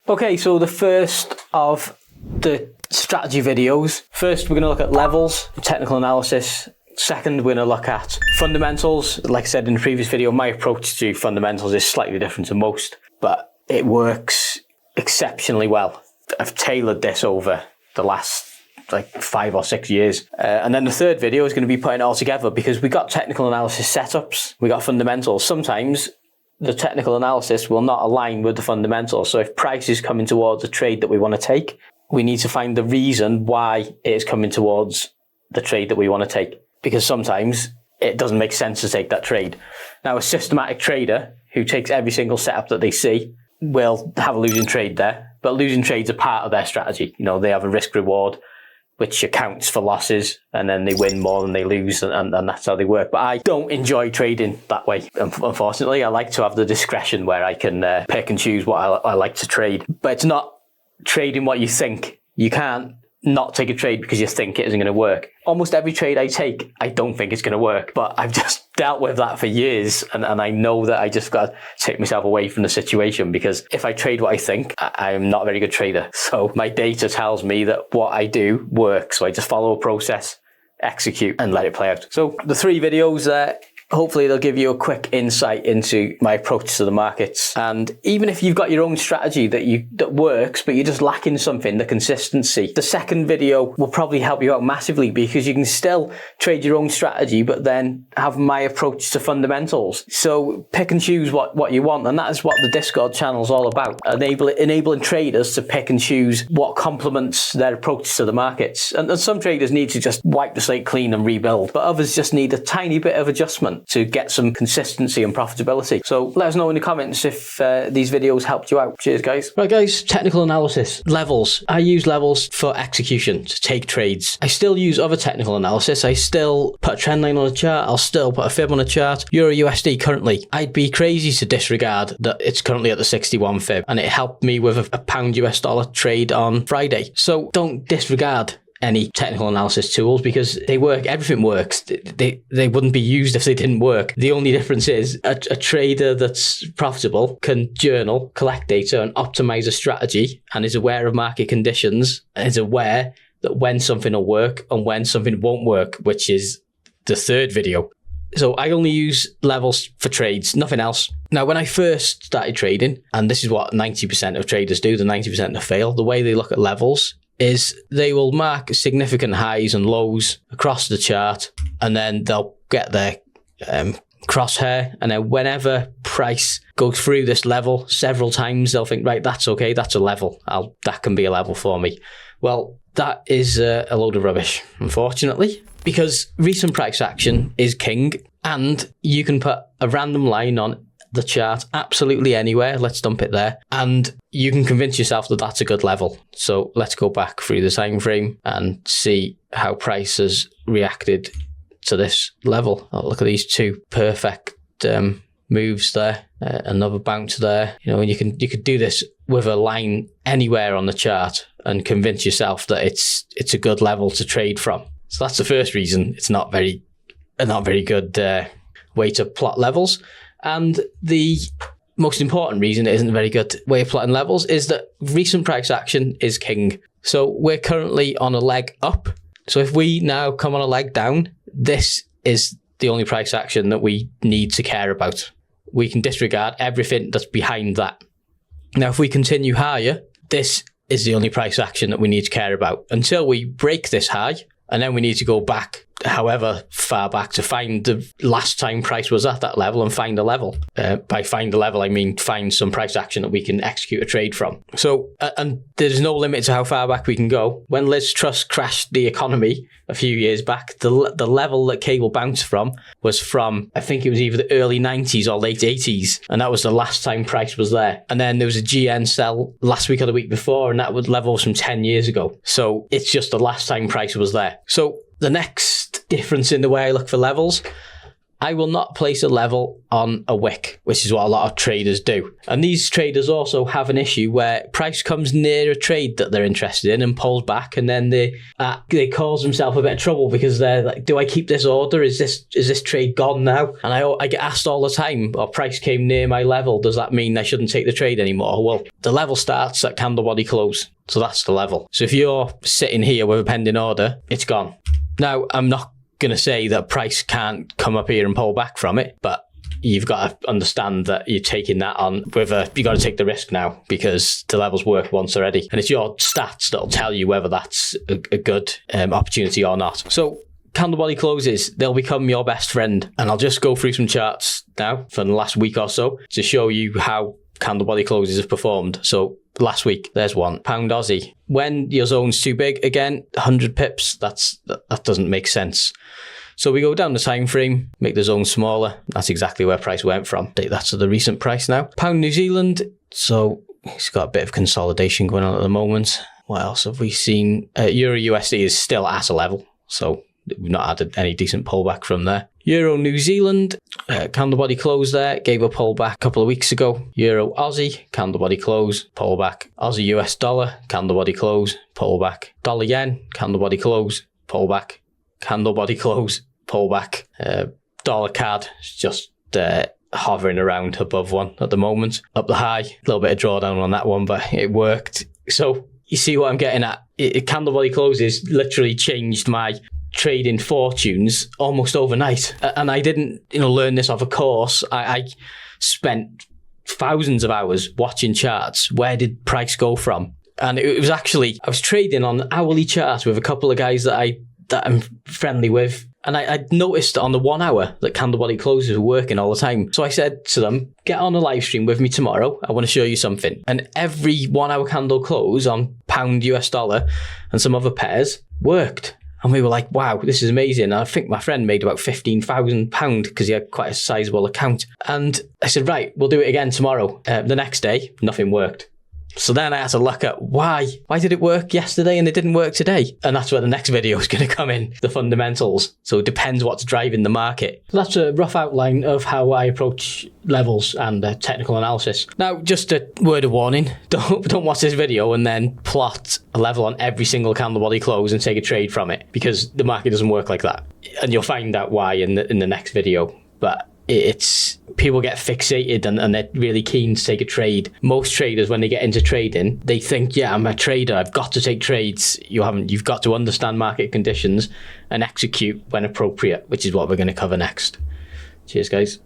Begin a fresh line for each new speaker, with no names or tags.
Okay, so the first of the strategy videos. First, we're going to look at levels, technical analysis. Second, we're going to look at fundamentals. Like I said in the previous video, my approach to fundamentals is slightly different to most, but it works exceptionally well. I've tailored this over the last 5 or 6 years. And then the third video is going to be putting it all together, because we got technical analysis setups, we got fundamentals. Sometimes the technical analysis will not align with the fundamentals. So if price is coming towards a trade that we want to take, we need to find the reason why it is coming towards the trade that we want to take, because sometimes it doesn't make sense to take that trade. Now, a systematic trader who takes every single setup that they see will have a losing trade there, but losing trades are part of their strategy. You know, they have a risk reward which accounts for losses, and then they win more than they lose, and that's how they work. But I don't enjoy trading that way, unfortunately. I like to have the discretion where I can pick and choose what I like to trade. But it's not trading what you think. You can't not take a trade because you think it isn't going to work. Almost every trade I take, I don't think it's going to work, but I've just dealt with that for years, and I know that I just got to take myself away from the situation, because if I trade what I think, I'm not a very good trader. So my data tells me that what I do works, so I just follow a process, execute, and let it play out. So the 3 videos there, hopefully they'll give you a quick insight into my approach to the markets. And even if you've got your own strategy that works, but you're just lacking something, the consistency, the second video will probably help you out massively, because you can still trade your own strategy, but then have my approach to fundamentals. So pick and choose what you want. And that is what the Discord channel is all about. Enabling traders to pick and choose what complements their approach to the markets. And some traders need to just wipe the slate clean and rebuild, but others just need a tiny bit of adjustment to get some consistency and profitability. So let us know in the comments if these videos helped you out. Cheers, guys. Right, guys, technical analysis. Levels. I use levels for execution, to take trades. I still use other technical analysis. I still put a trend line on a chart. I'll still put a fib on a chart. Euro USD currently. I'd be crazy to disregard that it's currently at the 61 fib, and it helped me with a pound US dollar trade on Friday. So don't disregard any technical analysis tools, because they work. Everything works. They wouldn't be used if they didn't work. The only difference is a trader that's profitable can journal, collect data, and optimize a strategy, and is aware of market conditions, and is aware that when something will work and when something won't work, which is the third video. So I only use levels for trades, nothing else. Now, when I first started trading, and this is what 90% of traders do, the 90% that fail, the way they look at levels is they will mark significant highs and lows across the chart, and then they'll get their crosshair, and then whenever price goes through this level several times, they'll think, right, that's okay, that's a level. That can be a level for me. Well, that is a load of rubbish, unfortunately, because recent price action is king, and you can put a random line on the chart absolutely anywhere. Let's dump it there, and you can convince yourself that that's a good level. So let's go back through the time frame and see how price has reacted to this level. Oh, look at these 2 perfect moves there, another bounce there. You know, and you could do this with a line anywhere on the chart and convince yourself that it's a good level to trade from. So that's the first reason it's not very good way to plot levels. And the most important reason it isn't a very good way of plotting levels is that recent price action is king. So we're currently on a leg up. So if we now come on a leg down, this is the only price action that we need to care about. We can disregard everything that's behind that. Now, if we continue higher, this is the only price action that we need to care about until we break this high, and then we need to go back however far back to find the last time price was at that level and find a level. By find a level, I mean find some price action that we can execute a trade from. So, and there's no limit to how far back we can go. When Liz Truss crashed the economy a few years back, the level that cable bounced from was from, I think it was either the early 90s or late 80s, and that was the last time price was there. And then there was a GN sell last week or the week before, and that was levels from 10 years ago. So it's just the last time price was there. So the next difference in the way I look for levels, I will not place a level on a wick, which is what a lot of traders do. And these traders also have an issue where price comes near a trade that they're interested in and pulls back, and then they cause themselves a bit of trouble because they're like, do I keep this order? Is this trade gone now? And I get asked all the time, oh, price came near my level, does that mean I shouldn't take the trade anymore? Well, the level starts at candle body close. So that's the level. So if you're sitting here with a pending order, it's gone. Now, I'm not going to say that price can't come up here and pull back from it, but you've got to understand that you're taking that on with you got to take the risk now because the level's worked once already. And it's your stats that'll tell you whether that's a good opportunity or not. So candle body closes, they'll become your best friend. And I'll just go through some charts now for the last week or so to show you how candle body closes have performed. So last week, there's one. Pound Aussie. When your zone's too big, again, 100 pips, that doesn't make sense. So we go down the time frame, make the zone smaller. That's exactly where price went from. Take that to the recent price now. Pound New Zealand. So it's got a bit of consolidation going on at the moment. What else have we seen? Euro USD is still at a level. So we've not had any decent pullback from there. Euro New Zealand, candle body close there, gave a pullback a couple of weeks ago. Euro Aussie, candle body close, pullback. Aussie US dollar, candle body close, pullback. Dollar yen, candle body close, pullback. Candle body close, pullback. Dollar CAD is just hovering around above one at the moment. Up the high, a little bit of drawdown on that one, but it worked. So you see what I'm getting at? Candle body closes literally changed my trading fortunes almost overnight. And I didn't learn this off a course. I spent thousands of hours watching charts. Where did price go from? And it was actually, I was trading on hourly charts with a couple of guys that I'm friendly with. And I noticed on the 1 hour that candle body closes were working all the time. So I said to them, get on a live stream with me tomorrow. I want to show you something. And every 1 hour candle close on pound US dollar and some other pairs worked. And we were like, wow, this is amazing. And I think my friend made about £15,000 because he had quite a sizable account. And I said, right, we'll do it again tomorrow. The next day, nothing worked. So then I had to look at why did it work yesterday and it didn't work today? And that's where the next video is going to come in, the fundamentals. So it depends what's driving the market. So that's a rough outline of how I approach levels and technical analysis. Now, just a word of warning, don't watch this video and then plot a level on every single candle body close and take a trade from it, because the market doesn't work like that. And you'll find out why in the next video. But it's people get fixated and they're really keen to take a trade. Most traders, when they get into trading, they think, yeah, I'm a trader, I've got to take trades. You've got to understand market conditions and execute when appropriate, which is what we're going to cover next. Cheers, guys.